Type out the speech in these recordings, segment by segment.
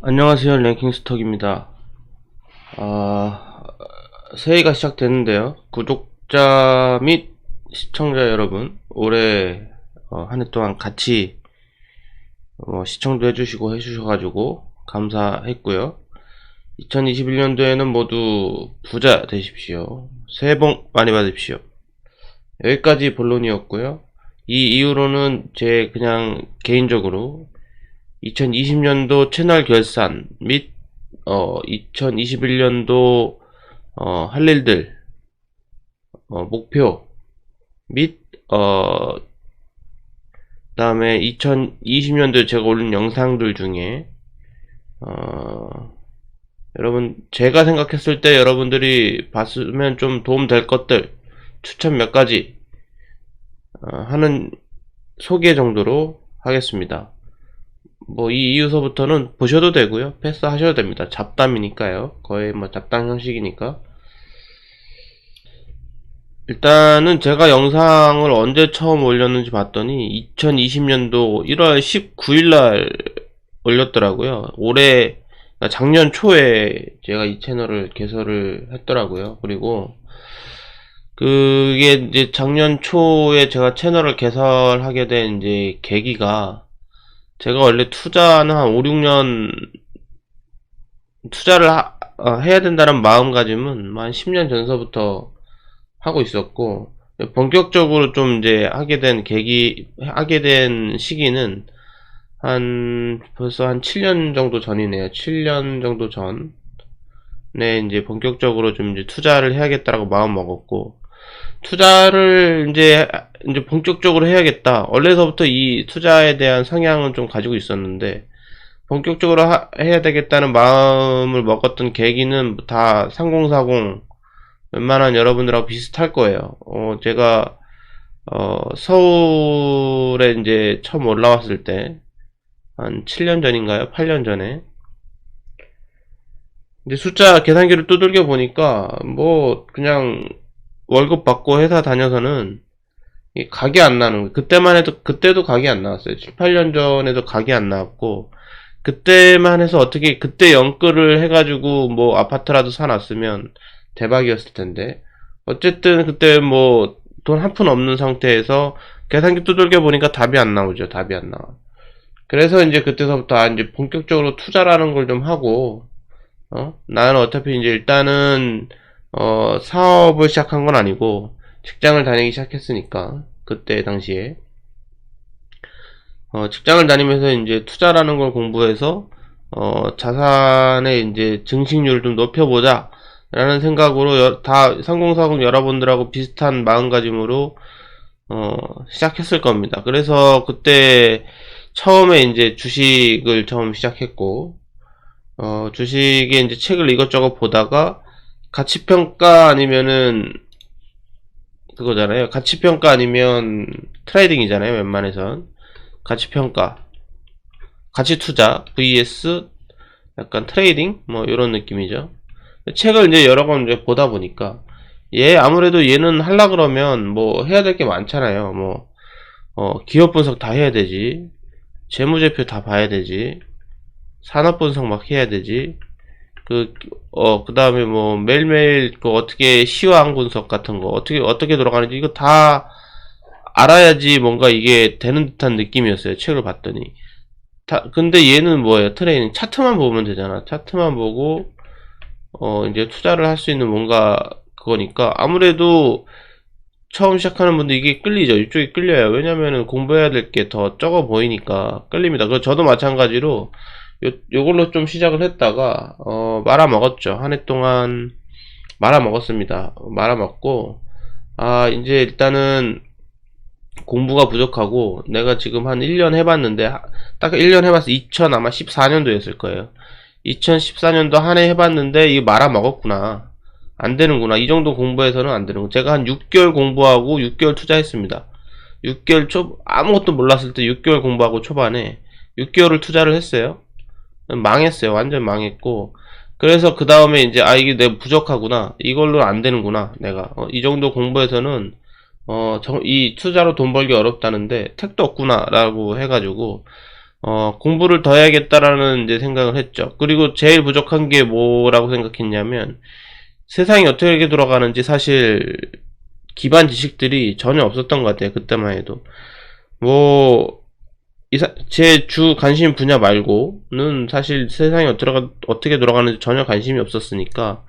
안녕하세요. 랭킹스톡입니다. 새해가 시작됐는데요. 구독자 및 시청자 여러분, 올해 한 해 동안 같이 시청도 해주시고 해주셔가지고 감사했고요. 2021년도에는 모두 부자 되십시오. 새해 복 많이 받으십시오. 여기까지 본론이었고요. 이 이후로는 제 그냥 개인적으로 2020년도 채널 결산 및 2021년도 할 일들 목표 및 그다음에 2020년도에 제가 올린 영상들 중에 여러분 제가 생각했을 때 여러분들이 봤으면 좀 도움 될 것들 추천 몇 가지 하는 소개 정도로 하겠습니다. 이 이후서부터는 보셔도 되고요. 패스하셔도 됩니다. 잡담이니까요. 거의 잡담 형식이니까. 일단은 제가 영상을 언제 처음 올렸는지 봤더니 2020년도 1월 19일날 올렸더라고요. 올해 작년 초에 제가 이 채널을 개설을 했더라고요. 그리고 그게 이제 작년 초에 제가 채널을 개설하게 된 이제 계기가, 제가 원래 투자는 한 5, 6년 투자를 해야 된다는 마음가짐은 한 10년 전서부터 하고 있었고, 본격적으로 좀 이제 하게 된 시기는 벌써 한 7년 정도 전이네요. 7년 정도 전에 이제 본격적으로 좀 이제 투자를 해야겠다라고 마음 먹었고, 투자를 이제 본격적으로 해야겠다. 원래서부터 이 투자에 대한 성향은 좀 가지고 있었는데, 본격적으로 해야 되겠다는 마음을 먹었던 계기는 다 3040 웬만한 여러분들하고 비슷할 거예요. 제가 서울에 이제 처음 올라왔을 때 한 7년 전인가요? 8년 전에 이제 숫자 계산기를 두들겨 보니까 그냥 월급 받고 회사 다녀서는 각이 안 나는 거예요. 그때도 각이 안 나왔어요. 7, 8년 전에도 각이 안 나왔고, 그때만 해서 어떻게, 그때 연끌을 해가지고 아파트라도 사놨으면 대박이었을 텐데, 어쨌든 그때 돈 한 푼 없는 상태에서 계산기 두들겨 보니까 답이 안 나오죠. 답이 안 나와. 그래서 이제 그때서부터 이제 본격적으로 투자라는 걸 좀 하고, 나는 어차피 이제 일단은 사업을 시작한 건 아니고 직장을 다니기 시작했으니까, 그때 당시에 직장을 다니면서 이제 투자라는 걸 공부해서 자산의 이제 증식률을 좀 높여보자 라는 생각으로 다 3040 여러분들하고 비슷한 마음가짐으로 시작했을 겁니다. 그래서 그때 처음에 이제 주식을 처음 시작했고, 주식에 이제 책을 이것저것 보다가 가치평가 아니면은 그거잖아요. 가치평가 아니면 트레이딩이잖아요. 웬만해선 가치평가, 가치투자 vs 약간 트레이딩 이런 느낌이죠. 책을 이제 여러 권 이제 보다 보니까 아무래도 얘는 하려 그러면 해야 될 게 많잖아요. 기업 분석 다 해야 되지, 재무제표 다 봐야 되지, 산업 분석 막 해야 되지, 그 다음에 매일매일 어떻게 시황 분석 같은 거 어떻게 돌아가는지 이거 다 알아야지 뭔가 이게 되는 듯한 느낌이었어요. 책을 봤더니. 근데 얘는 뭐예요? 트레이닝. 차트만 보면 되잖아. 차트만 보고, 이제 투자를 할 수 있는 뭔가 그거니까, 아무래도 처음 시작하는 분들 이게 끌리죠. 이쪽이 끌려요. 왜냐면은 공부해야 될 게 더 적어 보이니까 끌립니다. 저도 마찬가지로 요걸로 좀 시작을 했다가, 말아먹었죠. 한 해 동안 말아먹었습니다. 말아먹고, 이제 일단은 공부가 부족하고, 내가 지금 한 1년 해봤는데, 딱 1년 해봤어. 아마 14년도였을 거예요. 2014년도 한 해 해봤는데 이거 말아먹었구나, 안 되는구나, 이 정도 공부해서는 안 되는구나. 제가 한 6개월 공부하고 6개월 투자했습니다. 6개월 아무것도 몰랐을 때 6개월 공부하고 초반에 6개월을 투자를 했어요. 망했어요. 완전 망했고, 그래서 그 다음에 이제 이게 내가 부족하구나, 이걸로 안 되는구나, 내가 이 정도 공부해서는 이 투자로 돈 벌기 어렵다는데 택도 없구나 라고 해가지고 공부를 더 해야겠다라는 이제 생각을 했죠. 그리고 제일 부족한 게 뭐라고 생각했냐면, 세상이 어떻게 돌아가는지 사실 기반 지식들이 전혀 없었던 것 같아요. 그때만 해도. 뭐, 제 주 관심 분야 말고는 사실 세상이 어떻게 돌아가는지 전혀 관심이 없었으니까,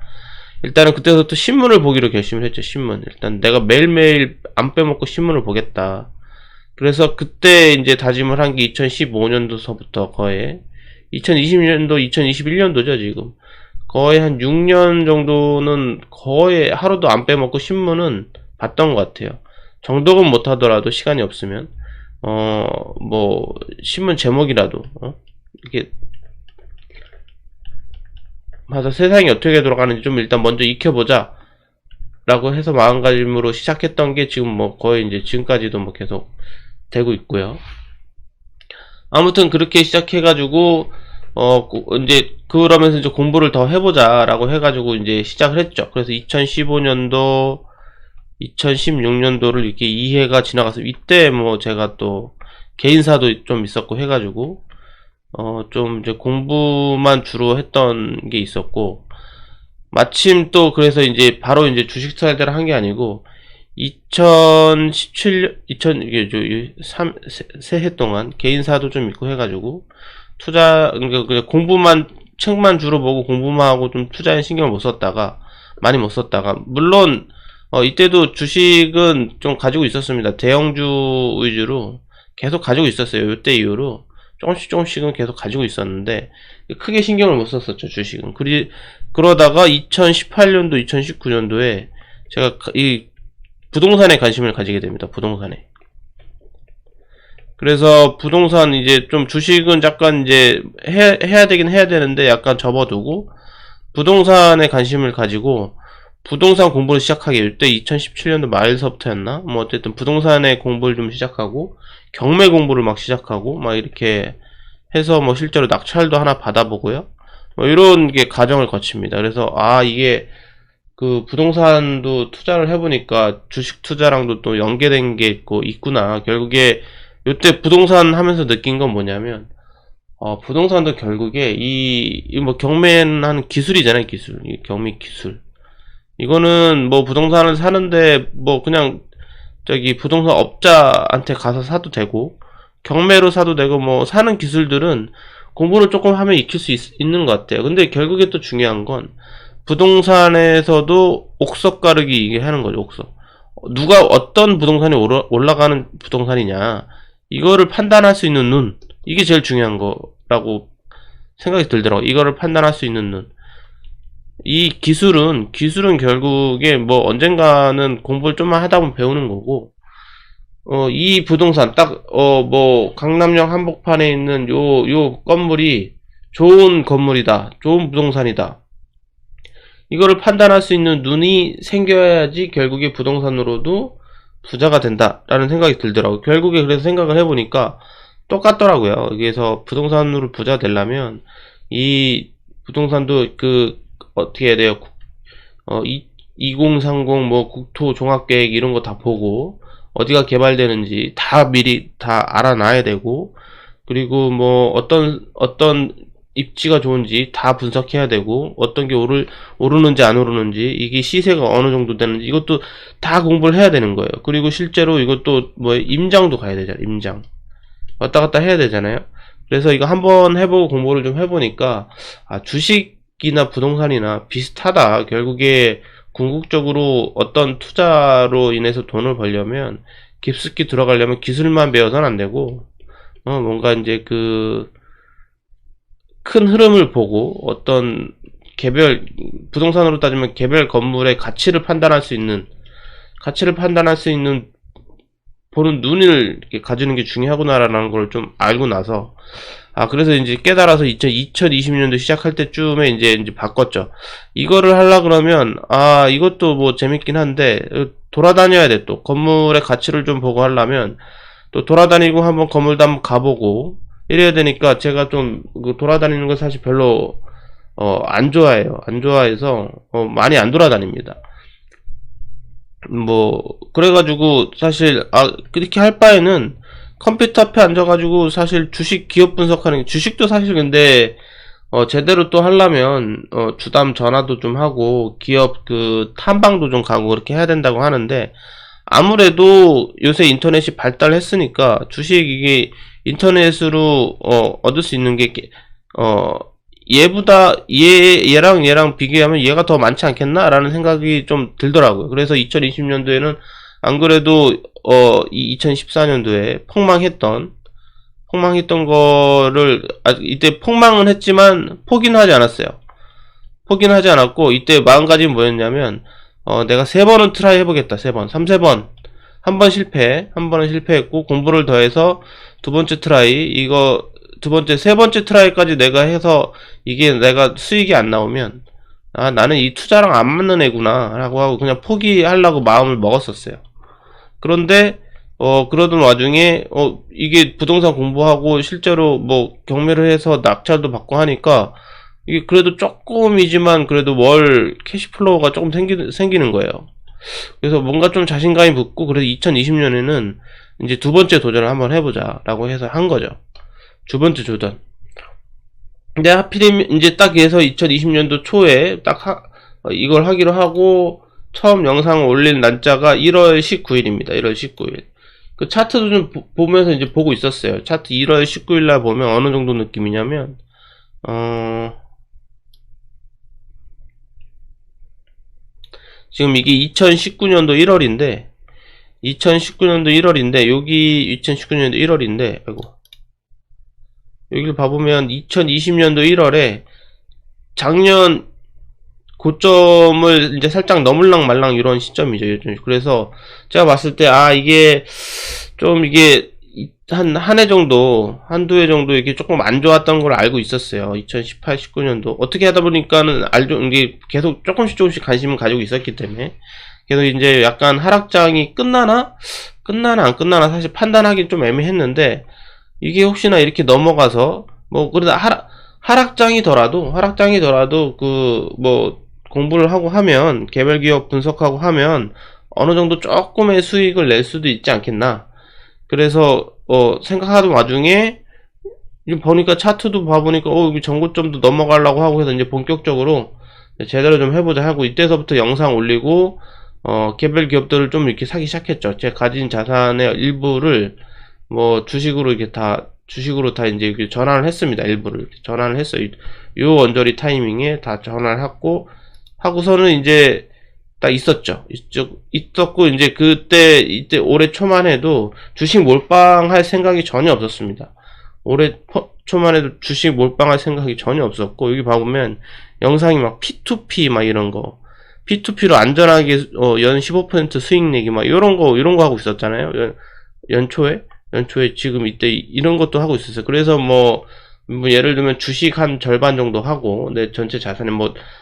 일단은 그때부터 신문을 보기로 결심을 했죠. 신문. 일단 내가 매일매일 안 빼먹고 신문을 보겠다. 그래서 그때 이제 다짐을 한 게 2015년도서부터 거의 2020년도, 2021년도죠, 지금. 거의 한 6년 정도는 거의 하루도 안 빼먹고 신문은 봤던 것 같아요. 정독은 못하더라도 시간이 없으면, 뭐, 신문 제목이라도, 이렇게, 맞아, 세상이 어떻게 돌아가는지 좀 일단 먼저 익혀보자. 라고 해서 마음가짐으로 시작했던 게 지금 뭐 거의 이제 지금까지도 뭐 계속 되고 있고요. 아무튼 그렇게 시작해가지고 이제 그러면서 이제 공부를 더 해보자라고 해가지고 이제 시작을 했죠. 그래서 2015년도, 2016년도를 이렇게 2해가 지나가서 이때 뭐 제가 또 개인사도 좀 있었고 해가지고 좀 이제 공부만 주로 했던 게 있었고, 마침 또 그래서 이제 바로 이제 주식 투자를 한 게 아니고 2017년 2000 이게 세해 동안 개인사도 좀 있고 해가지고 투자 그러니까 그냥 공부만 책만 주로 보고 공부만 하고 좀 투자에 신경을 못 썼다가 많이 못 썼다가, 물론 이때도 주식은 좀 가지고 있었습니다. 대형주 위주로 계속 가지고 있었어요. 이때 이후로 조금씩은 계속 가지고 있었는데 크게 신경을 못 썼었죠, 주식은. 그러다가 2018년도, 2019년도에 제가 이 부동산에 관심을 가지게 됩니다. 부동산에. 그래서 부동산 이제 좀 주식은 잠깐 이제 해야 되긴 해야 되는데 약간 접어두고 부동산에 관심을 가지고 부동산 공부를 시작하게. 이때 2017년도 말서부터였나? 뭐 어쨌든 부동산에 공부를 좀 시작하고 경매 공부를 막 시작하고 막 이렇게 해서 뭐 실제로 낙찰도 하나 받아보고요. 뭐 이런 게 과정을 거칩니다. 그래서 이게 그 부동산도 투자를 해보니까 주식 투자랑도 또 연계된 게 있구나. 결국에 요때 부동산 하면서 느낀 건 뭐냐면 부동산도 결국에 뭐 경매는 한 기술이잖아요. 기술. 이 경매 기술. 이거는 뭐 부동산을 사는데 뭐 그냥 저기 부동산 업자한테 가서 사도 되고 경매로 사도 되고, 뭐 사는 기술들은 공부를 조금 하면 익힐 수 있는 것 같아요. 근데 결국에 또 중요한 건 부동산에서도 옥석 가르기 이게 하는 거죠. 옥석. 누가 어떤 부동산이 올라가는 부동산이냐, 이거를 판단할 수 있는 눈, 이게 제일 중요한 거라고 생각이 들더라고요. 이거를 판단할 수 있는 눈. 이 기술은 결국에 뭐 언젠가는 공부를 좀만 하다 보면 배우는 거고, 이 부동산 뭐 강남역 한복판에 있는 요 건물이 좋은 건물이다, 좋은 부동산이다, 이거를 판단할 수 있는 눈이 생겨야지 결국에 부동산으로도 부자가 된다라는 생각이 들더라고요. 결국에 그래서 생각을 해보니까 똑같더라고요. 그래서 부동산으로 부자 되려면 이 부동산도 어떻게 해야 돼요? 2030 뭐 국토 종합계획 이런 거 다 보고 어디가 개발되는지 다 미리 다 알아놔야 되고, 그리고 뭐 어떤 입지가 좋은지 다 분석해야 되고, 어떤 게 오르는지 안 오르는지, 이게 시세가 어느 정도 되는지 이것도 다 공부를 해야 되는 거예요. 그리고 실제로 이것도 뭐 임장도 가야 되잖아요. 임장 왔다 갔다 해야 되잖아요. 그래서 이거 한번 해보고 공부를 좀 해보니까 주식이나 부동산이나 비슷하다. 결국에 궁극적으로 어떤 투자로 인해서 돈을 벌려면, 깊숙이 들어가려면 기술만 배워서는 안 되고, 뭔가 이제 큰 흐름을 보고 부동산으로 따지면 개별 건물의 가치를 판단할 수 있는 보는 눈을 이렇게 가지는 게 중요하구나라는 걸 좀 알고 나서, 그래서 이제 깨달아서 2020년도 시작할 때쯤에 이제 바꿨죠. 이거를 하려 그러면, 이것도 뭐 재밌긴 한데, 돌아다녀야 돼. 또, 건물의 가치를 좀 보고 하려면, 또 돌아다니고 한번 건물도 한번 가보고, 이래야 되니까 제가 좀, 돌아다니는 거 사실 별로, 안 좋아해요. 안 좋아해서, 많이 안 돌아다닙니다. 뭐, 그래가지고, 사실, 그렇게 할 바에는, 컴퓨터 앞에 앉아가지고 사실 주식 기업 분석하는 게, 주식도 사실 근데 제대로 또 하려면 주담 전화도 좀 하고 기업 그 탐방도 좀 가고 그렇게 해야 된다고 하는데, 아무래도 요새 인터넷이 발달했으니까 주식 이게 인터넷으로 얻을 수 있는 게 얘보다 얘랑 비교하면 얘가 더 많지 않겠나 라는 생각이 좀 들더라고요. 그래서 2020년도에는 안 그래도 이 2014년도에 폭망했던 거를, 이때 폭망은 했지만 포기는 하지 않았어요. 포기는 하지 않았고, 이때 마음가짐이 뭐였냐면, 내가 3번은 트라이 해보겠다. 3번. 3번. 한 번 실패. 한 번은 실패했고, 공부를 더해서 두 번째 트라이, 세 번째 트라이까지 내가 해서, 이게 내가 수익이 안 나오면, 나는 이 투자랑 안 맞는 애구나. 라고 하고 그냥 포기하려고 마음을 먹었었어요. 그런데, 그러던 와중에, 이게 부동산 공부하고 실제로 뭐 경매를 해서 낙찰도 받고 하니까, 이게 그래도 조금이지만 그래도 월 캐시플로우가 조금 생기는 거예요. 그래서 뭔가 좀 자신감이 붙고, 그래서 2020년에는 이제 두 번째 도전을 한번 해보자 라고 해서 한 거죠. 두 번째 도전. 근데 하필이면 이제 딱 해서 2020년도 초에 딱 이걸 하기로 하고, 처음 영상을 올린 날짜가 1월 19일입니다. 1월 19일. 그 차트도 좀 보면서 이제 보고 있었어요. 차트 1월 19일날 보면 어느 정도 느낌이냐면, 지금 이게 2019년도 1월인데, 여기 2019년도 1월인데, 아이고. 여기를 봐보면 2020년도 1월에 작년 고점을 이제 살짝 넘을랑 말랑 이런 시점이죠. 요즘. 그래서 제가 봤을 때, 이게 좀 이게 한 해 정도, 한두 해 정도 이게 조금 안 좋았던 걸 알고 있었어요. 2018, 19년도. 어떻게 하다 보니까는 이게 계속 조금씩 관심을 가지고 있었기 때문에. 그래서 이제 약간 하락장이 끝나나 안 끝나나 사실 판단하기 좀 애매했는데, 이게 혹시나 이렇게 넘어가서, 뭐, 그래도 하락장이더라도, 공부를 하고 하면, 개별 기업 분석하고 하면, 어느 정도 조금의 수익을 낼 수도 있지 않겠나. 그래서, 생각하던 와중에, 보니까 차트도 봐보니까, 여기 전고점도 넘어가려고 하고 해서 이제 본격적으로 제대로 좀 해보자 하고, 이때서부터 영상 올리고, 개별 기업들을 좀 이렇게 사기 시작했죠. 제가 가진 자산의 일부를, 뭐, 주식으로 다 이제 이렇게 전환을 했습니다. 일부를. 전환을 했어요. 요 언저리 타이밍에 다 전환을 하고서는 이제 딱 있었고, 이제 이때 올해 초만 해도 주식 몰빵할 생각이 전혀 없었습니다. 올해 초만 해도 주식 몰빵할 생각이 전혀 없었고, 여기 봐보면 영상이 막 P2P 막 이런 거. P2P로 안전하게, 연 15% 수익 내기 막 이런 거 하고 있었잖아요. 연초에 지금 이때 이런 것도 하고 있었어요. 그래서 뭐 예를 들면 주식 한 절반 정도 하고, 내 전체 자산에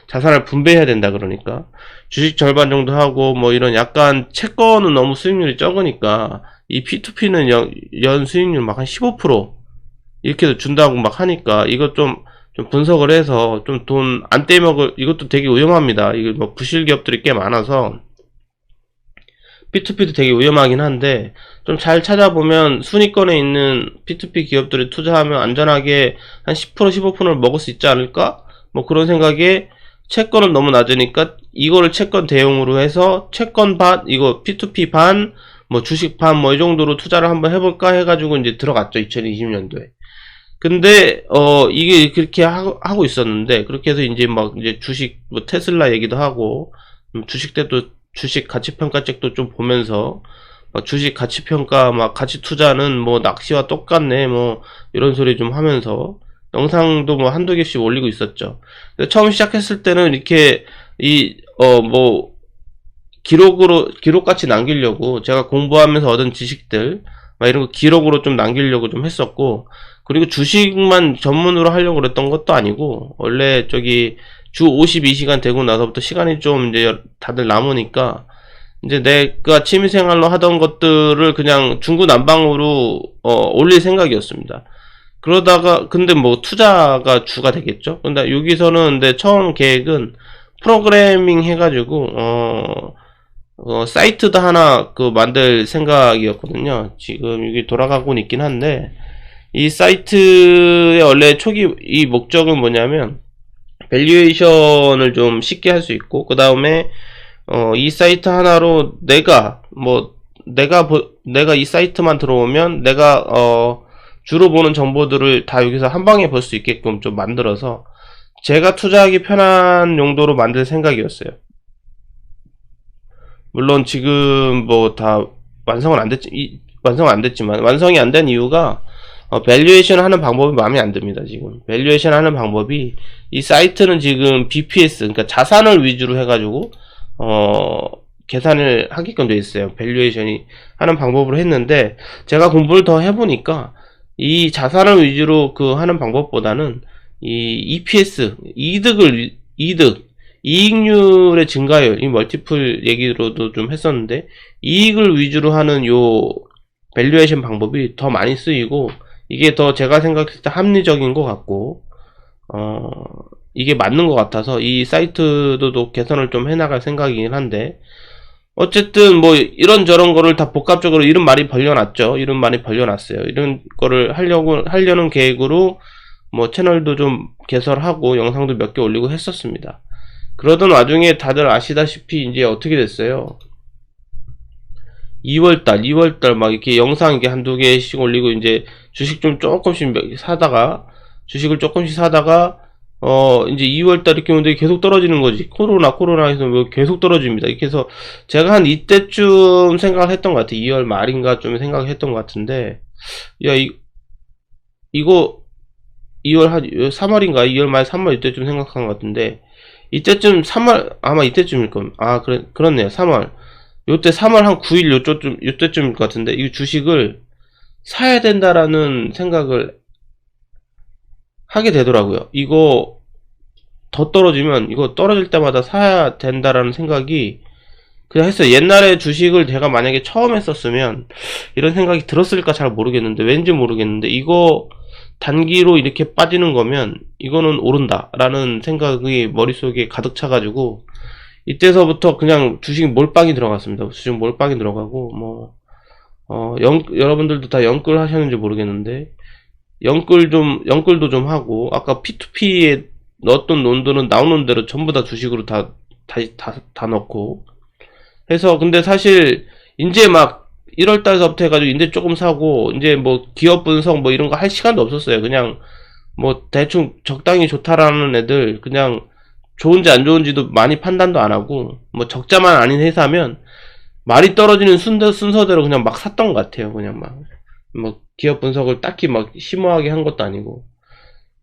자산을 분배해야 된다 그러니까 주식 절반 정도 하고, 뭐 이런 약간 채권은 너무 수익률이 적으니까 이 P2P는 연 수익률 막 한 15% 이렇게 준다고 막 하니까, 이거 좀 분석을 해서 좀 돈 안 떼먹을, 이것도 되게 위험합니다. 이거 뭐 부실 기업들이 꽤 많아서 P2P도 되게 위험하긴 한데, 좀 잘 찾아보면 순위권에 있는 P2P 기업들을 투자하면 안전하게 한 10%, 15%를 먹을 수 있지 않을까? 뭐 그런 생각에, 채권은 너무 낮으니까 이거를 채권 대용으로 해서 채권 반, 이거 P2P 반, 뭐 주식 반, 뭐 이 정도로 투자를 한번 해볼까 해가지고 이제 들어갔죠. 2020년도에. 근데 이게 그렇게 하고 있었는데, 그렇게 해서 이제 주식 뭐 테슬라 얘기도 하고, 주식 때도 주식 가치평가책도 좀 보면서, 주식 가치평가, 가치 투자는 뭐 낚시와 똑같네, 뭐 이런 소리 좀 하면서 영상도 뭐 한두 개씩 올리고 있었죠. 처음 시작했을 때는 이렇게 기록같이 남기려고, 제가 공부하면서 얻은 지식들 이런 거 기록으로 좀 남기려고 좀 했었고, 그리고 주식만 전문으로 하려고 그랬던 것도 아니고, 원래 주 52시간 되고 나서부터 시간이 좀 이제 다들 남으니까, 이제 내가 취미생활로 하던 것들을 그냥 중구난방으로 올릴 생각이었습니다. 그러다가 근데 뭐 투자가 주가 되겠죠. 근데 여기서는 처음 계획은 프로그래밍 해가지고 사이트도 하나 만들 생각이었거든요. 지금 이게 돌아가고 있긴 한데, 이 사이트의 원래 초기 이 목적은 뭐냐면 밸류에이션을 좀 쉽게 할 수 있고, 그 다음에 이 사이트 하나로 내가 이 사이트만 들어오면 내가 주로 보는 정보들을 다 여기서 한 방에 볼 수 있게끔 좀 만들어서 제가 투자하기 편한 용도로 만들 생각이었어요. 물론 지금 뭐 다 완성은 안 됐지만, 완성이 안 된 이유가 밸류에이션 하는 방법이 마음에 안 듭니다. 지금 밸류에이션 하는 방법이, 이 사이트는 지금 BPS, 그러니까 자산을 위주로 해가지고 계산을 하게끔 되어 있어요. 밸류에이션이 하는 방법으로 했는데, 제가 공부를 더 해보니까 이 자산을 위주로 하는 방법보다는 이 EPS, 이익률의 증가율, 이 멀티플 얘기로도 좀 했었는데, 이익을 위주로 하는 요 밸류에이션 방법이 더 많이 쓰이고, 이게 더 제가 생각했을 때 합리적인 것 같고, 이게 맞는 것 같아서 이 사이트도 개선을 좀 해나갈 생각이긴 한데, 어쨌든 뭐 이런저런 거를 다 복합적으로 이름 많이 벌려놨죠. 이름 많이 벌려놨어요. 이런 거를 하려는 계획으로 뭐 채널도 좀 개설하고 영상도 몇 개 올리고 했었습니다. 그러던 와중에 다들 아시다시피 이제 어떻게 됐어요? 2월달 막 이렇게 영상 이게 한두 개씩 올리고, 이제 주식 좀 조금씩 사다가, 주식을 조금씩 사다가, 이제 2월달 이렇게 오는데 계속 떨어지는 거지. 코로나 해서 뭐 계속 떨어집니다. 이렇게 해서 제가 한 이때쯤 생각했던 것 같아. 2월 말인가 좀 생각했던 것 같은데, 야, 이거 3월인가? 2월 말 3월 이때쯤 생각한 것 같은데, 이때쯤 3월, 아마 이때쯤일 겁니다. 그렇네요. 3월. 요때 3월 한 9일 요때쯤일 것 같은데, 이 주식을 사야 된다라는 생각을 하게 되더라고요. 이거 더 떨어지면, 이거 떨어질 때마다 사야 된다라는 생각이 그냥 했어요. 옛날에 주식을 제가 만약에 처음 했었으면 이런 생각이 들었을까 잘 모르겠는데, 왠지 모르겠는데, 이거 단기로 이렇게 빠지는 거면 이거는 오른다 라는 생각이 머릿속에 가득 차가지고, 이때서부터 그냥 주식 몰빵이 들어갔습니다. 주식 몰빵이 들어가고, 뭐 여러분들도 다 영끌 하셨는지 모르겠는데, 영끌도 좀 하고, 아까 P2P에 넣었던 논들은 나오는 대로 전부 다 주식으로 다 넣고 해서. 근데 사실 이제 막 1월달서부터 해가지고 이제 조금 사고, 이제 뭐 기업 분석 뭐 이런 거 할 시간도 없었어요. 그냥 뭐 대충 적당히 좋다라는 애들, 그냥 좋은지 안 좋은지도 많이 판단도 안 하고, 뭐 적자만 아닌 회사면 말이 떨어지는 순서대로 그냥 막 샀던 것 같아요. 그냥 뭐 기업 분석을 딱히 막 심오하게 한 것도 아니고,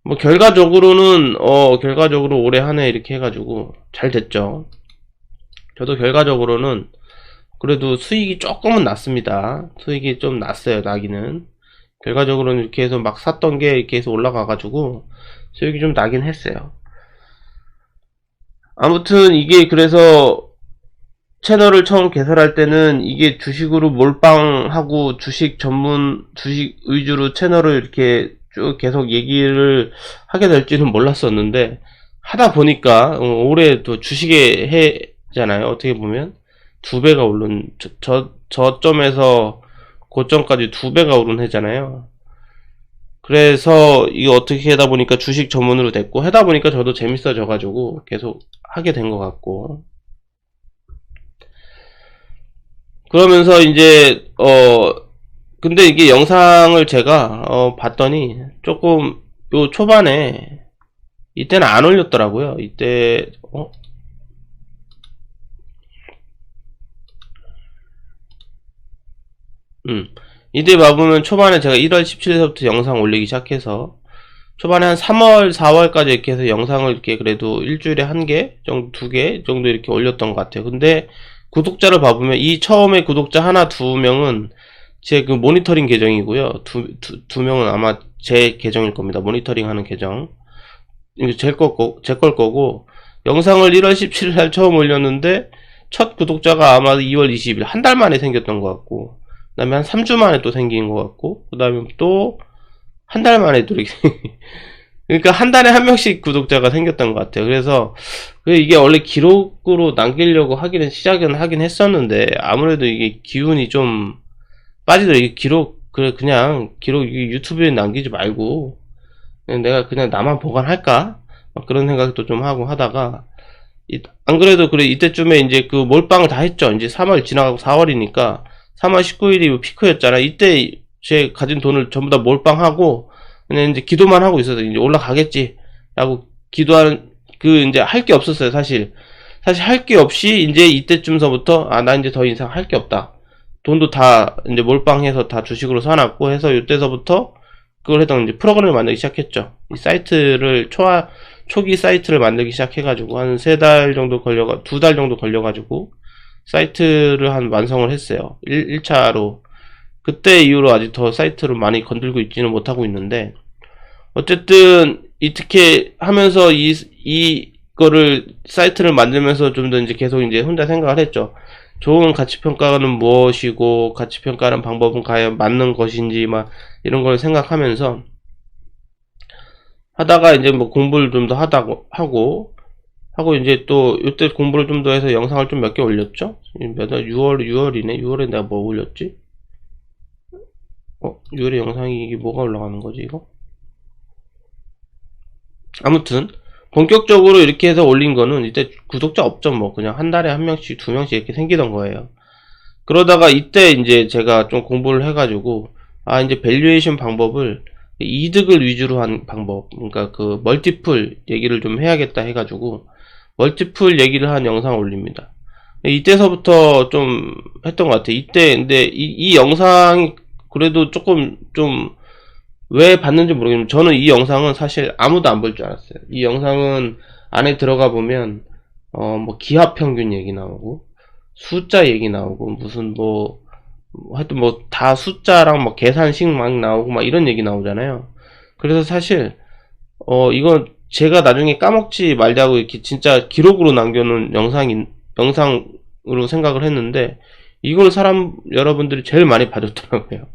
뭐 결과적으로 올해 한 해 이렇게 해가지고 잘 됐죠. 저도 결과적으로는 그래도 수익이 조금은 났습니다. 수익이 좀 났어요. 나기는. 결과적으로는 이렇게 해서 막 샀던 게 이렇게 해서 올라가가지고 수익이 좀 나긴 했어요. 아무튼 이게, 그래서 채널을 처음 개설할 때는 이게 주식으로 몰빵하고 주식 위주로 채널을 이렇게 쭉 계속 얘기를 하게 될지는 몰랐었는데, 하다 보니까 올해 또 주식의 해잖아요. 어떻게 보면 2배가 오른, 저점에서 고점까지 2배가 오른 해잖아요. 그래서 이거 어떻게 하다 보니까 주식 전문으로 됐고, 하다 보니까 저도 재밌어져 가지고 계속 하게 된 것 같고, 그러면서 이제 근데 이게 영상을 제가 봤더니 조금 요 초반에, 이때는 안 올렸더라고요. 이때 봐보면 초반에 제가 1월 17일서부터 영상 올리기 시작해서 초반에 한 3월 4월까지 이렇게 해서 영상을 이렇게 그래도 일주일에 1개 정도, 2개 정도 이렇게 올렸던 것 같아요. 근데 구독자를 봐보면, 이 처음에 구독자 하나 두 명은 제 모니터링 계정이고요. 두 명은 아마 제 계정일 겁니다. 모니터링 하는 계정. 이거 제 걸 거고, 영상을 1월 17일 날 처음 올렸는데 첫 구독자가 아마 2월 20일, 한 달 만에 생겼던 것 같고, 그 다음에 한 3주 만에 또 생긴 것 같고, 그 다음에 또 한 달 만에 또 이렇게 그러니까 한 달에 한 명씩 구독자가 생겼던 것 같아요. 그래서 이게 원래 기록으로 남기려고 시작은 하긴 했었는데 아무래도 이게 기운이 좀 빠지더라고요. 이 기록 그냥 기록 유튜브에 남기지 말고 그냥 내가 그냥 나만 보관할까? 막 그런 생각도 좀 하고 하다가 안 그래도 그래 이때쯤에 이제 그 몰빵을 다 했죠. 이제 3월 지나가고 4월이니까 3월 19일이 피크였잖아. 이때 제 가진 돈을 전부 다 몰빵하고 그냥 이제 기도만 하고 있어서 이제 올라가겠지 라고 기도하는 이제 할 게 없었어요. 사실 할 게 없이 이제 이때쯤서부터 나 이제 더 이상 할 게 없다. 돈도 다 이제 몰빵해서 다 주식으로 사놨고 해서 이때서부터 그걸 해당 이제 프로그램을 만들기 시작했죠. 이 사이트를 초기 사이트를 만들기 시작해가지고 한 3달 정도 2달 정도 걸려가지고 사이트를 완성을 했어요. 1차로. 그때 이후로 아직 더 사이트를 많이 건들고 있지는 못하고 있는데, 어쨌든, 이렇게 하면서 이거를, 사이트를 만들면서 좀 더 이제 계속 이제 혼자 생각을 했죠. 좋은 가치평가는 무엇이고, 가치평가하는 방법은 과연 맞는 것인지, 막, 이런 걸 생각하면서, 하다가 이제 뭐 공부를 좀 더 하고 이제 또 이때 공부를 좀 더 해서 영상을 좀 몇 개 올렸죠. 몇 월? 6월이네. 6월에 내가 뭐 올렸지? 6월에 영상이 이게 뭐가 올라가는 거지 이거? 아무튼 본격적으로 이렇게 해서 올린 거는 이때 구독자 없죠. 뭐 그냥 한 달에 한 명씩 2명씩 이렇게 생기던 거예요. 그러다가 이때 이제 제가 좀 공부를 해가지고 이제 밸류에이션 방법을 이득을 위주로 한 방법, 그러니까 그 멀티플 얘기를 좀 해야겠다 해가지고 멀티플 얘기를 한 영상 올립니다. 이때서부터 좀 했던 것 같아요. 이때 근데 이 영상이 그래도 조금 좀 왜 봤는지 모르겠는데 저는 이 영상은 사실 아무도 안 볼 줄 알았어요. 이 영상은 안에 들어가 보면 뭐 기하 평균 얘기 나오고 숫자 얘기 나오고 무슨 뭐 하여튼 뭐 다 숫자랑 뭐 계산식 막 나오고 막 이런 얘기 나오잖아요. 그래서 사실 이건 제가 나중에 까먹지 말자고 이렇게 진짜 기록으로 남겨놓은 영상으로 생각을 했는데 이걸 여러분들이 제일 많이 봐줬더라고요.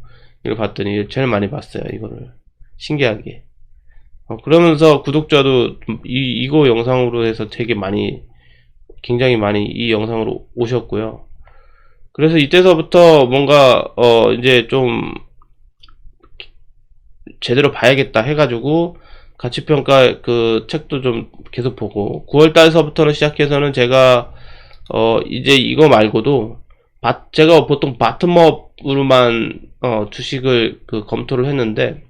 이걸 봤더니 제일 많이 봤어요. 이거를 신기하게. 그러면서 구독자도 이거 영상으로 해서 굉장히 많이 이 영상으로 오셨고요. 그래서 이때서부터 뭔가 이제 좀 제대로 봐야겠다 해가지고 가치평가 그 책도 좀 계속 보고 9월달서부터는 시작해서는 제가 이제 이거 말고도 제가 보통 바텀업으로만 주식을 검토를 했는데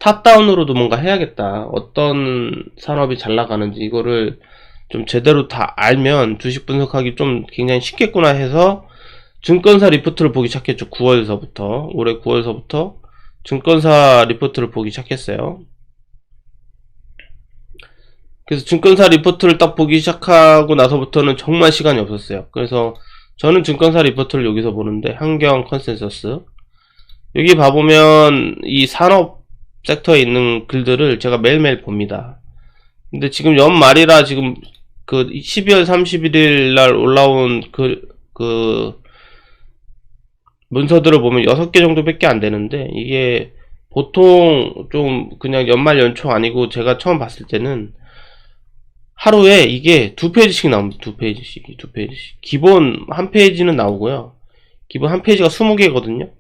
탑다운으로도 뭔가 해야겠다. 어떤 산업이 잘 나가는지 이거를 좀 제대로 다 알면 주식 분석하기 좀 굉장히 쉽겠구나 해서 증권사 리포트를 보기 시작했죠. 9월서부터 올해 9월서부터 증권사 리포트를 보기 시작했어요. 그래서 증권사 리포트를 딱 보기 시작하고 나서부터는 정말 시간이 없었어요. 그래서 저는 증권사 리포트를 여기서 보는데 한경 컨센서스 여기 봐보면 이 산업 섹터에 있는 글들을 제가 매일매일 봅니다. 근데 지금 연말이라 지금 그 12월 31일 날 올라온 그 문서들을 보면 6개 정도밖에 안 되는데 이게 보통 좀 그냥 연말 연초 아니고 제가 처음 봤을 때는 하루에 이게 2페이지씩 나옵니다. 2페이지씩. 기본 한 페이지는 나오고요. 기본 한 페이지가 20개거든요.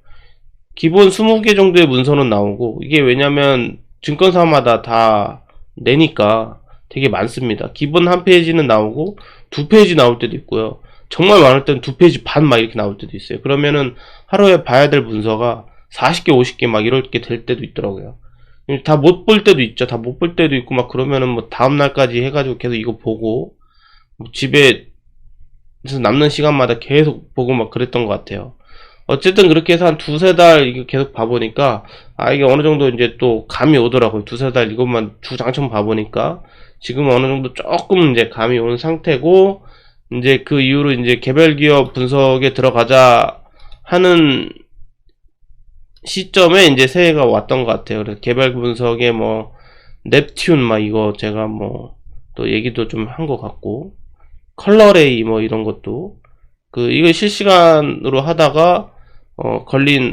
기본 20개 정도의 문서는 나오고 이게 왜냐면 증권사마다 다 내니까 되게 많습니다. 기본 한 페이지는 나오고 2페이지 나올 때도 있고요. 정말 많을 때는 2페이지 반 막 이렇게 나올 때도 있어요. 그러면은 하루에 봐야 될 문서가 40개, 50개 막 이렇게 될 때도 있더라고요. 다 못 볼 때도 있죠. 다 못 볼 때도 있고 막 그러면은 뭐 다음날까지 해가지고 계속 이거 보고 뭐 집에서 남는 시간마다 계속 보고 막 그랬던 것 같아요. 어쨌든 그렇게 해서 한 2~3달 이거 계속 봐보니까 이게 어느 정도 이제 또 감이 오더라고요. 2~3달 이것만 주장창 봐보니까 지금 어느 정도 조금 이제 감이 온 상태고 이제 그 이후로 이제 개별 기업 분석에 들어가자 하는 시점에 이제 새해가 왔던 것 같아요. 그래서 개별 분석에 뭐 넵튠 막 이거 제가 뭐 또 얘기도 좀 한 것 같고 컬러레이 뭐 이런 것도 이거 실시간으로 하다가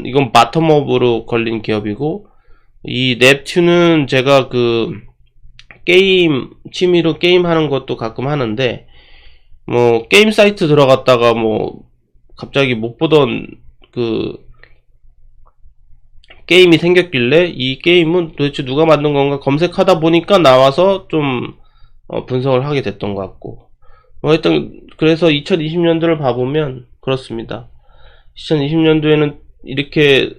이건 바텀업으로 걸린 기업이고 이 넵튠은 제가 그 게임 취미로 게임 하는 것도 가끔 하는데, 뭐 게임 사이트 들어갔다가 뭐 갑자기 못 보던 그 게임이 생겼길래 이 게임은 도대체 누가 만든 건가 검색하다 보니까 나와서 좀 분석을 하게 됐던 것 같고, 하여튼 그래서 2020년도를 봐보면 그렇습니다. 2020년도에는 이렇게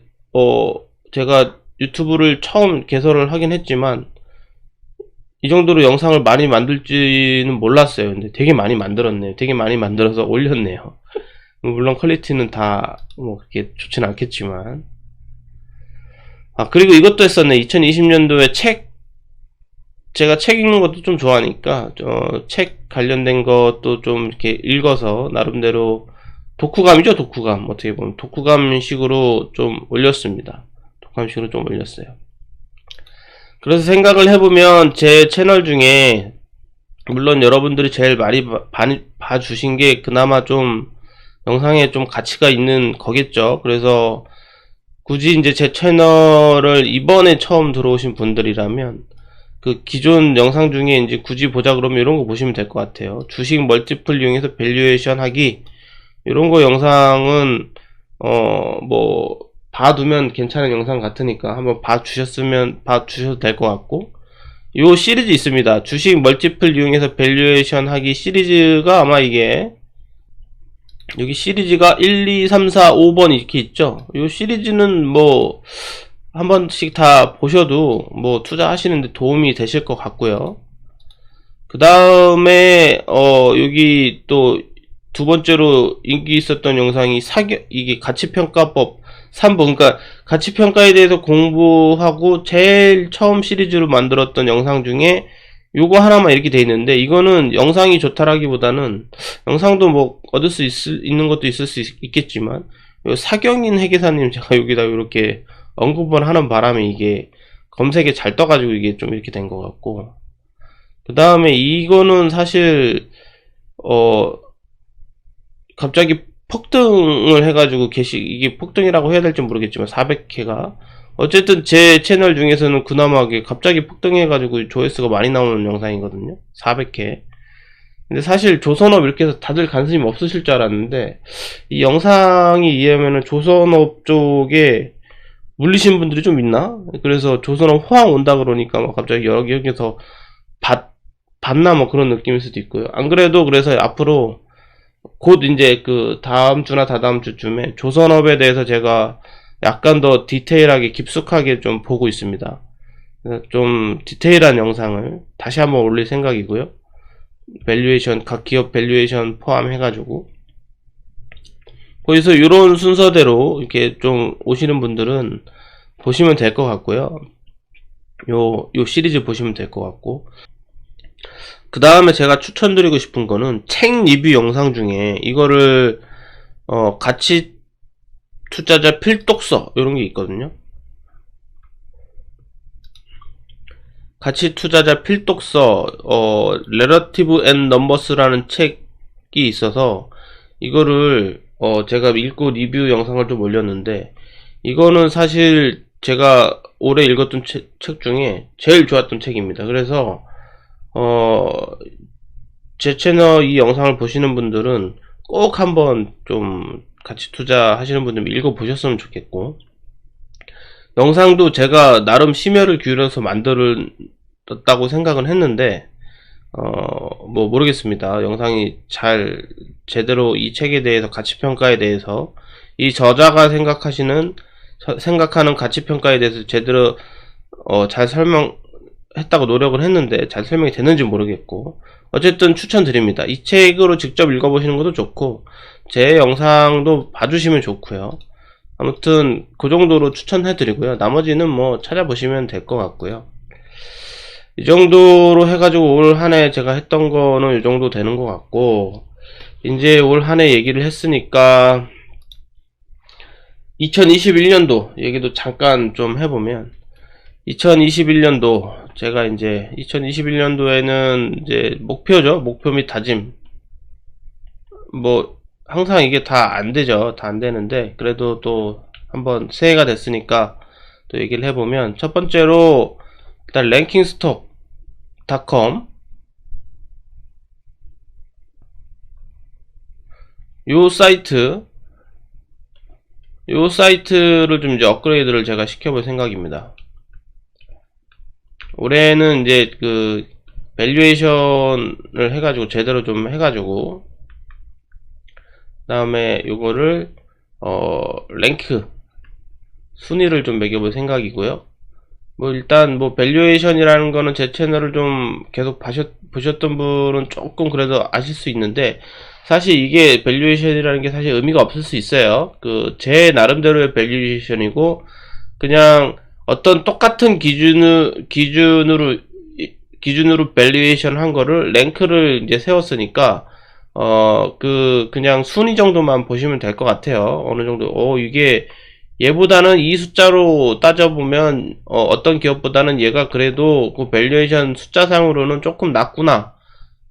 제가 유튜브를 처음 개설을 하긴 했지만 이 정도로 영상을 많이 만들지는 몰랐어요. 근데 되게 많이 만들었네요. 되게 많이 만들어서 올렸네요. 물론 퀄리티는 다 뭐 그렇게 좋진 않겠지만. 그리고 이것도 했었네. 2020년도에 제가 책 읽는 것도 좀 좋아하니까 책 관련된 것도 좀 이렇게 읽어서 나름대로 독후감이죠. 독후감. 어떻게 보면 독후감식으로 좀 올렸습니다. 독후감식으로 좀 올렸어요. 그래서 생각을 해보면 제 채널 중에 물론 여러분들이 제일 많이 봐주신 게 그나마 좀 영상에 좀 가치가 있는 거겠죠. 그래서 굳이 이제 제 채널을 이번에 처음 들어오신 분들이라면 그 기존 영상 중에 이제 굳이 보자 그러면 이런 거 보시면 될 것 같아요. 주식 멀티플 이용해서 밸류에이션 하기, 이런 거 영상은 뭐 봐두면 괜찮은 영상 같으니까 한번 봐주셔도 될 것 같고, 요 시리즈 있습니다. 주식 멀티플 이용해서 밸류에이션 하기 시리즈가 아마 이게 여기 시리즈가 1, 2, 3, 4, 5번 이렇게 있죠. 요 시리즈는 뭐 한 번씩 다 보셔도 뭐 투자하시는데 도움이 되실 것 같고요. 그 다음에 여기 또 두 번째로 인기 있었던 영상이 이게 가치평가법 3번, 그러니까 가치평가에 대해서 공부하고 제일 처음 시리즈로 만들었던 영상 중에 요거 하나만 이렇게 돼 있는데, 이거는 영상이 좋다라기보다는 영상도 뭐 얻을 수 있는 것도 있을 수 있겠지만, 요 사경인 회계사님 제가 여기다 이렇게 언급을 하는 바람에 이게 검색에 잘 떠가지고 이게 좀 이렇게 된 것 같고, 그 다음에 이거는 사실 갑자기 폭등을 해가지고 이게 폭등이라고 해야 될지 모르겠지만 400회가 어쨌든 제 채널 중에서는 그나마 갑자기 폭등해가지고 조회수가 많이 나오는 영상이거든요. 400회. 근데 사실 조선업 이렇게 해서 다들 관심이 없으실 줄 알았는데, 이 영상이 이해하면은 조선업 쪽에 물리신 분들이 좀 있나? 그래서 조선업 호황 온다 그러니까 막 갑자기 여기서 봤나 뭐 그런 느낌일 수도 있고요. 안 그래도 그래서 앞으로 곧 이제 그 다음 주나 다다음 주쯤에 조선업에 대해서 제가 약간 더 디테일하게 깊숙하게 좀 보고 있습니다. 좀 디테일한 영상을 다시 한번 올릴 생각이고요. 밸류에이션, 각 기업 밸류에이션 포함해가지고 거기서 이런 순서대로 이렇게 좀 오시는 분들은 보시면 될 것 같고요. 요 시리즈 보시면 될 것 같고, 그 다음에 제가 추천드리고 싶은 거는 책 리뷰 영상 중에 이거를 가치 투자자 필독서 이런 게 있거든요. 가치 투자자 필독서 Relative and Numbers라는 책이 있어서 이거를 제가 읽고 리뷰 영상을 좀 올렸는데, 이거는 사실 제가 올해 읽었던 책 중에 제일 좋았던 책입니다. 그래서 제 채널 이 영상을 보시는 분들은 꼭 한번 좀 같이 투자하시는 분들 읽어보셨으면 좋겠고, 영상도 제가 나름 심혈을 기울여서 만들었다고 생각은 했는데 뭐 모르겠습니다. 영상이 제대로 이 책에 대해서 가치평가에 대해서 이 저자가 생각하는 가치평가에 대해서 제대로 잘 설명했다고 노력을 했는데 잘 설명이 됐는지 모르겠고, 어쨌든 추천드립니다. 이 책으로 직접 읽어보시는 것도 좋고 제 영상도 봐주시면 좋고요. 아무튼 그 정도로 추천해드리고요. 나머지는 뭐 찾아보시면 될 것 같고요. 이 정도로 해가지고 올 한해 제가 했던 거는 이 정도 되는 것 같고, 이제 올 한해 얘기를 했으니까 2021년도 얘기도 잠깐 좀 해보면, 2021년도 제가 이제 2021년도에는 이제 목표죠. 목표 및 다짐. 뭐 항상 이게 다 안 되죠. 다 안 되는데 그래도 또 한번 새해가 됐으니까 또 얘기를 해보면, 첫 번째로 일단 랭킹스톡.com 요 사이트를 좀 이제 업그레이드를 제가 시켜볼 생각입니다. 올해는 이제 그 밸류에이션을 해가지고 제대로 좀 해가지고, 그 다음에 요거를 랭크 순위를 좀 매겨볼 생각이고요. 뭐 일단 뭐 밸류에이션이라는 거는 제 채널을 좀 계속 보셨던 분은 조금 그래도 아실 수 있는데, 사실 이게 밸류에이션이라는 게 사실 의미가 없을 수 있어요. 그 제 나름대로의 밸류에이션이고, 그냥 어떤 똑같은 기준으로 밸류에이션 한 거를 랭크를 이제 세웠으니까 그냥 순위 정도만 보시면 될 것 같아요. 어느 정도 이게 얘보다는 이 숫자로 따져보면 어떤 기업보다는 얘가 그래도 그 밸류에이션 숫자상으로는 조금 낮구나,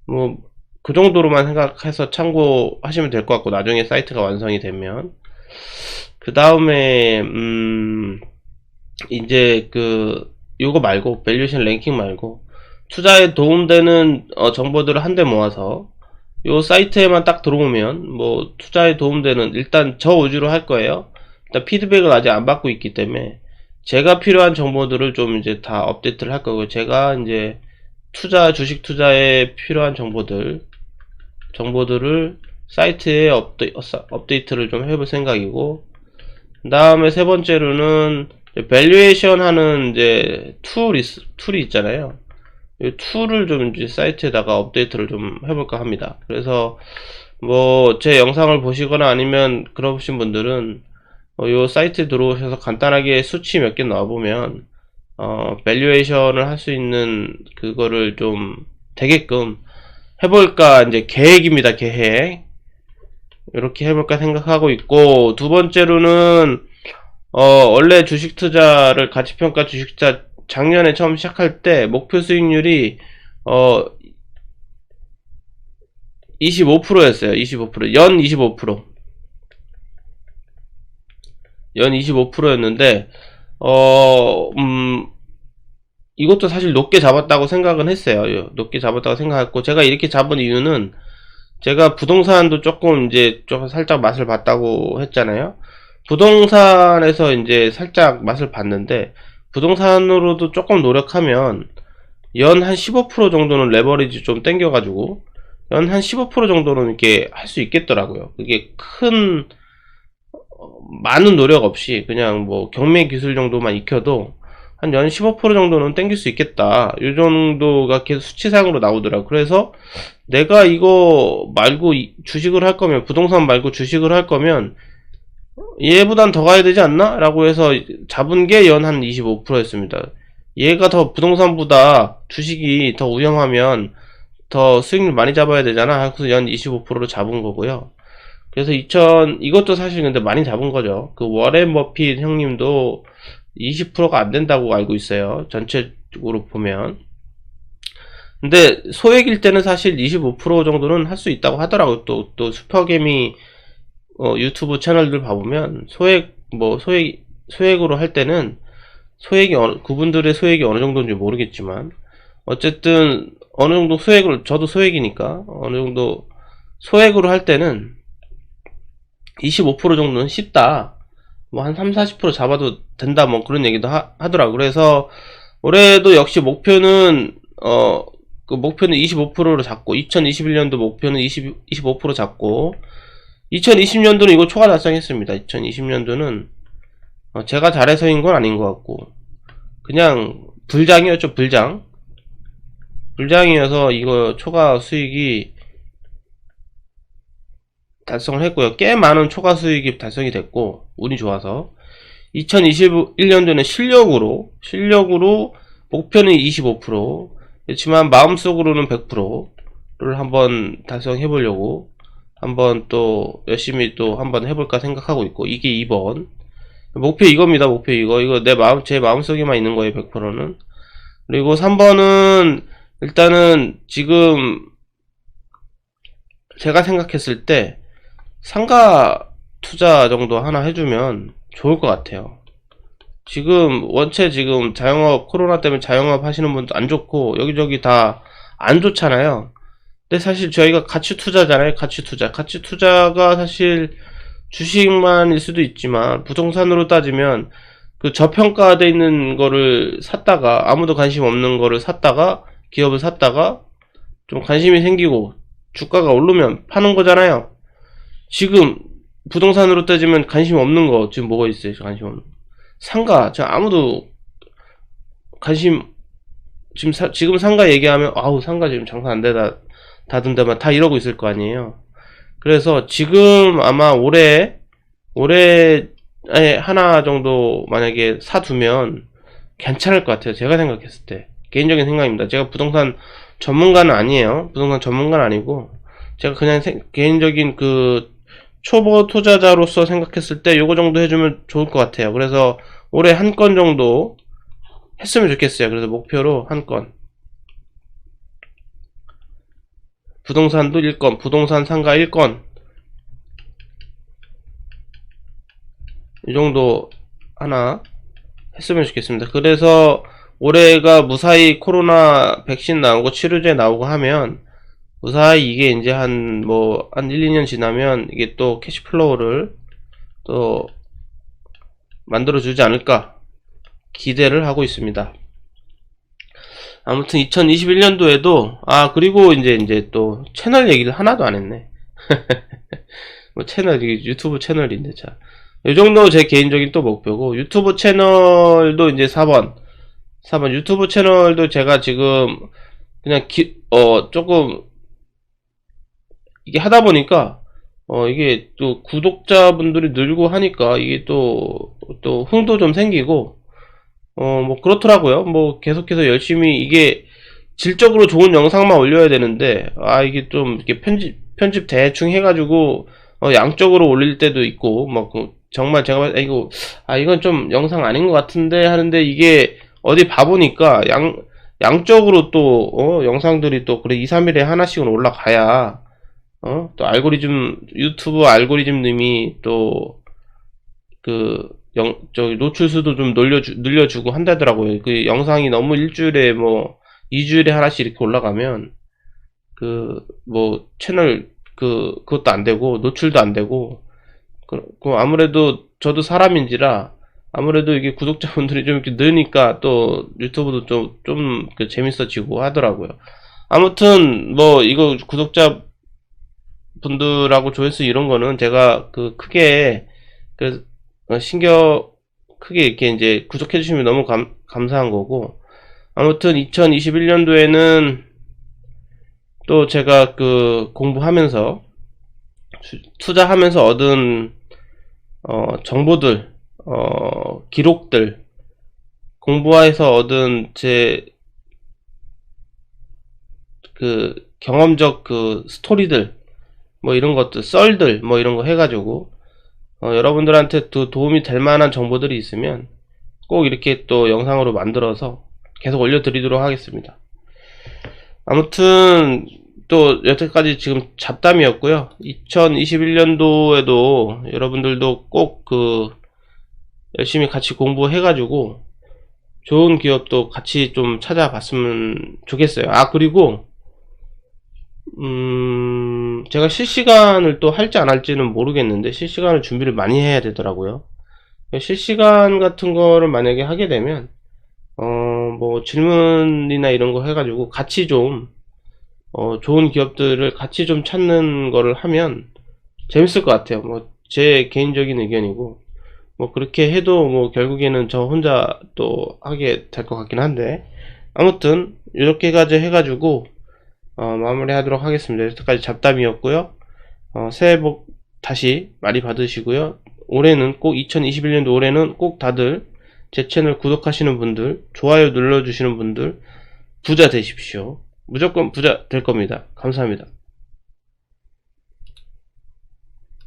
뭐 그 정도로만 생각해서 참고하시면 될 것 같고, 나중에 사이트가 완성이 되면. 그 다음에 이제 요거 말고, 밸류에이션 랭킹 말고 투자에 도움되는 정보들을 한데 모아서 요 사이트에만 딱 들어오면, 뭐 투자에 도움되는, 일단 저 위주로 할 거예요. 일단 피드백을 아직 안 받고 있기 때문에 제가 필요한 정보들을 좀 이제 다 업데이트를 할 거고요. 제가 이제 주식 투자에 필요한 정보들을 사이트에 업데이트를 좀 해볼 생각이고, 그 다음에 세 번째로는 밸류에이션 하는 이제 툴이 있잖아요. 이 툴을 좀 이제 사이트에다가 업데이트를 좀 해볼까 합니다. 그래서 뭐 제 영상을 보시거나 아니면 그러신 분들은 요 사이트에 들어오셔서 간단하게 수치 몇 개 넣어보면 밸류에이션을 할 수 있는 그거를 좀 되게끔 해볼까 이제 계획입니다. 계획. 이렇게 해볼까 생각하고 있고, 두 번째로는 원래 주식 투자를, 가치평가 주식 투자 작년에 처음 시작할 때 목표 수익률이 25%였어요. 25%. 연 25%. 연 25%였는데 이것도 사실 높게 잡았다고 생각은 했어요. 높게 잡았다고 생각했고, 제가 이렇게 잡은 이유는 제가 부동산도 조금 이제 좀 살짝 맛을 봤다고 했잖아요. 부동산에서 이제 살짝 맛을 봤는데, 부동산으로도 조금 노력하면 연 한 15% 정도는 레버리지 좀 땡겨가지고 연 한 15% 정도는 이렇게 할 수 있겠더라고요. 그게 많은 노력 없이 그냥 뭐 경매 기술 정도만 익혀도 한 연 15% 정도는 땡길 수 있겠다, 이 정도가 계속 수치상으로 나오더라고요. 그래서 내가 이거 말고 주식을 할 거면, 부동산 말고 주식을 할 거면 얘보단 더 가야 되지 않나? 라고 해서 잡은 게 연 한 25%였습니다. 얘가 더, 부동산보다 주식이 더 위험하면 더 수익률 많이 잡아야 되잖아. 그래서 연 25%로 잡은 거고요. 그래서 이것도 사실 근데 많이 잡은 거죠. 그 워렌 버핏 형님도 20%가 안 된다고 알고 있어요. 전체적으로 보면. 근데 소액일 때는 사실 25% 정도는 할 수 있다고 하더라고요. 또 슈퍼개미 유튜브 채널들 봐보면 소액으로 할 때는 그분들의 소액이 어느 정도인지 모르겠지만, 어쨌든 어느 정도 저도 소액이니까 어느 정도 소액으로 할 때는 25% 정도는 쉽다, 뭐 한 3-40% 잡아도 된다, 뭐 그런 얘기도 하더라고. 그래서 올해도 역시 목표는 그 목표는 25%로 잡고, 2021년도 목표는 25% 잡고, 2020년도는 이거 초과 달성했습니다. 2020년도는 제가 잘해서인 건 아닌 것 같고, 그냥 불장이었죠. 불장이어서 이거 초과 수익이 달성을 했고요. 꽤 많은 초과 수익이 달성이 됐고, 운이 좋아서 2021년도는 실력으로 목표는 25%, 그렇지만 마음속으로는 100%를 한번 달성해 보려고 한번 또 열심히 또 한번 해볼까 생각하고 있고, 이게 2번 목표, 이겁니다. 목표 이거 제 마음속에만 있는 거예요. 100%는. 그리고 3번은 일단은 지금 제가 생각했을 때 상가 투자 정도 하나 해주면 좋을 것 같아요. 지금 원체 지금 자영업 코로나 때문에 자영업 하시는 분도 안 좋고 여기저기 다 안 좋잖아요. 근데 사실 저희가 가치 투자잖아요. 가치 투자가 사실 주식만일 수도 있지만 부동산으로 따지면 그 저평가돼 있는 거를 샀다가 아무도 관심 없는 거를 샀다가 기업을 샀다가 좀 관심이 생기고 주가가 오르면 파는 거잖아요. 지금 부동산으로 따지면 관심 없는 거 지금 뭐가 있어요? 관심 없는 거. 상가 아무도 관심 지금 상가 얘기하면 아우 상가 지금 장사 안 되다 다든데만 다 이러고 있을 거 아니에요. 그래서 지금 아마 올해 하나 정도 만약에 사두면 괜찮을 것 같아요. 제가 생각했을 때 개인적인 생각입니다. 제가 부동산 전문가는 아니에요. 부동산 전문가는 아니고 제가 그냥 개인적인 그 초보 투자자로서 생각했을 때 요거 정도 해주면 좋을 것 같아요. 그래서 올해 한 건 정도 했으면 좋겠어요. 그래서 목표로 한 건 부동산도 1건 부동산 상가 1건 이 정도 하나 했으면 좋겠습니다. 그래서 올해가 무사히 코로나 백신 나오고 치료제 나오고 하면 무사히 이게 이제 한 1, 2년 지나면 이게 또 캐시플로우를 또 만들어주지 않을까 기대를 하고 있습니다. 아무튼 2021년도에도 그리고 이제 또 채널 얘기를 하나도 안 했네. 뭐 유튜브 채널인데 자. 이 정도 제 개인적인 또 목표고 유튜브 채널도 이제 4번 유튜브 채널도 제가 지금 그냥 조금 이게 하다 보니까 이게 또 구독자분들이 늘고 하니까 이게 또 흥도 좀 생기고 뭐 그렇더라고요. 뭐 계속해서 열심히 이게 질적으로 좋은 영상만 올려야 되는데 이게 좀 이렇게 편집 대충 해가지고 양적으로 올릴 때도 있고 정말 제가 이건 좀 영상 아닌 것 같은데 하는데 이게 어디 봐보니까 양적으로 또 영상들이 또 그래 2, 3일에 하나씩은 올라가야 또 유튜브 알고리즘님이 또 노출수도 좀 늘려주고 한다더라고요. 그 영상이 너무 일주일에 2주일에 하나씩 이렇게 올라가면 채널 그것도 안 되고 노출도 안 되고 아무래도 저도 사람인지라 아무래도 이게 구독자분들이 좀 이렇게 느니까 또 유튜브도 좀 재밌어지고 하더라고요. 아무튼 이거 구독자 분들하고 조회수 이런 거는 제가 크게 크게 이렇게 이제 구독해 주시면 너무 감사한 거고 아무튼 2021년도에는 또 제가 공부하면서 투자하면서 얻은 정보들 기록들 공부해서 얻은 제 경험적 스토리들 이런 것들 썰들 이런 거 해가지고 여러분들한테 또 도움이 될 만한 정보들이 있으면 꼭 이렇게 또 영상으로 만들어서 계속 올려드리도록 하겠습니다. 아무튼 또 여태까지 지금 잡담이었고요. 2021년도에도 여러분들도 꼭 열심히 같이 공부해가지고 좋은 기업도 같이 좀 찾아봤으면 좋겠어요. 그리고 제가 실시간을 또 할지 안 할지는 모르겠는데 실시간을 준비를 많이 해야 되더라고요. 실시간 같은 거를 만약에 하게 되면 질문이나 이런 거 해가지고 같이 좀 좋은 기업들을 같이 좀 찾는 거를 하면 재밌을 것 같아요. 제 개인적인 의견이고 그렇게 해도 결국에는 저 혼자 또 하게 될 것 같긴 한데 아무튼 이렇게까지 해가지고 마무리 하도록 하겠습니다. 여기까지 잡담이었고요. 새해 복 다시 많이 받으시고요. 올해는 꼭 2021년도 올해는 꼭 다들 제 채널 구독하시는 분들 좋아요 눌러주시는 분들 부자 되십시오. 무조건 부자 될 겁니다. 감사합니다.